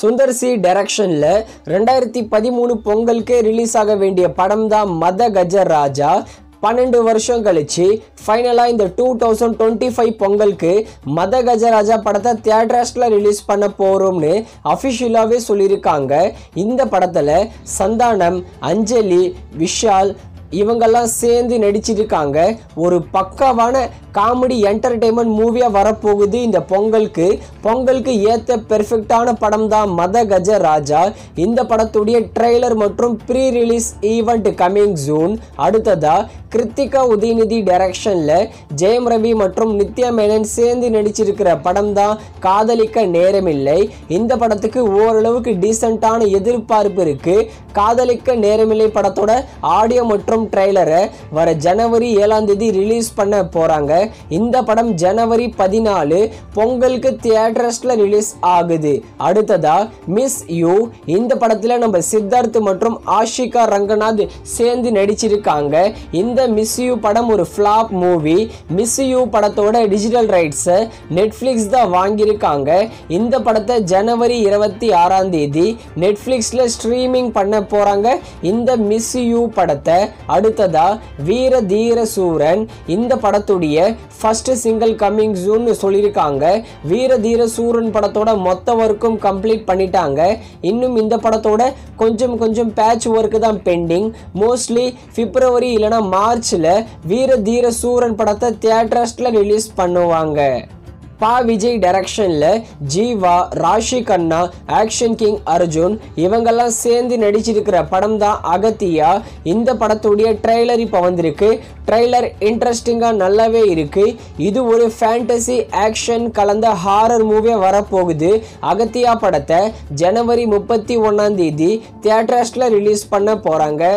Sundar C டைரக்ஷன்ல 2013 பொங்கலுக்கு release ஆக வேண்டிய படம் தான் மத கஜராஜா. 12 வருஷம் கழிச்சு ஃபைனலா இந்த 2025 பொங்கலுக்கு மத கஜராஜா படத்தை தியேட்டர்ஸ்ல ரிலீஸ் பண்ண போறோம்னு அஃபிஷியலாவே சொல்லியிருக்காங்க. இந்த படத்துல சந்தானம், அஞ்சலி, விஷால் இவங்கெல்லாம் சேர்ந்து நடிச்சிருக்காங்க. ஒரு பக்காவான காமெடி என்டர்டெயின்மெண்ட் மூவியா வரப்போகுது. இந்த பொங்கலுக்கு ஏற்ற பெர்ஃபெக்டான படம் தான் மத கஜராஜா. இந்த படத்துடைய ட்ரெய்லர் மற்றும் pre release event coming June. அடுத்ததா கிருத்திகா உதயநிதி டைரக்ஷன்ல ஜெயம் ரவி மற்றும் நித்யா மேனன் சேர்ந்து நடிச்சிருக்கிற படம் தான் காதலிக்க நேரமில்லை. இந்த படத்துக்கு ஓரளவுக்கு டீசென்டான எதிர்பார்ப்பு இருக்கு. காதலிக்க நேரமில்லை படத்தோட ஆடியோ மற்றும் ட்ரெய்லரை வர ஜனவரி 7ஆம் தேதி ரிலீஸ் பண்ண போறாங்க. இந்த படம் ஜனவரி 14 பொங்கலுக்கு தியேட்டர்ஸ்ல ரிலீஸ் ஆகுது. அடுத்ததா மிஸ் யூ. இந்த படத்துல நம்ம சித்தார்த் மற்றும் ஆஷிகா ரங்கநாத் சேர்ந்து நடிச்சிருக்காங்க. இந்த மிஸ் யூ படம் ஒரு ஃபிளாப் மூவி. மிஸ் யூ படத்தோட டிஜிட்டல் ரைட்ஸை நெட்ஃபிளிக்ஸ் தான் வாங்கியிருக்காங்க. இந்த படத்தை ஜனவரி 26ஆம் தேதி நெட்ஃபிளிக்ஸ்ல ஸ்ட்ரீமிங் பண்ண போறாங்க இந்த மிஸ் யூ படத்தை. அடுத்ததா வீர தீர சூரன். இந்த படத்துடைய ஃபர்ஸ்ட் சிங்கிள் கமிங் ஜூன் சொல்லியிருக்காங்க. வீர தீர சூரன் படத்தோட மொத்த ஒர்க்கும் கம்ப்ளீட் பண்ணிட்டாங்க. இன்னும் இந்த படத்தோட கொஞ்சம் பேட்ச் ஒர்க் தான் பெண்டிங். மோஸ்ட்லி பிப்ரவரி இல்லைனா மார்ச்ல வீர தீர சூரன் படத்தை தியேட்டர்ஸ்ல ரிலீஸ் பண்ணுவாங்க. பா விஜய் டைரக்ஷன்ல ஜீவா, ராஷி கண்ணா, ஆக்ஷன் கிங் அர்ஜுன் இவங்கெல்லாம் சேர்ந்து நடிச்சிருக்கிற படம் தான் அகத்தியா. இந்த படத்துடைய ட்ரெய்லர் இப்போ வந்திருக்கு. ட்ரெய்லர் இன்ட்ரெஸ்டிங்கா நல்லாவே இருக்கு. இது ஒரு ஃபேண்டசி ஆக்ஷன் கலந்த ஹாரர் மூவியா வரப்போகுது. அகத்தியா படத்தை ஜனவரி 31ஆம் தேதி தியேட்டர்ஸ்ல ரிலீஸ் பண்ண போறாங்க.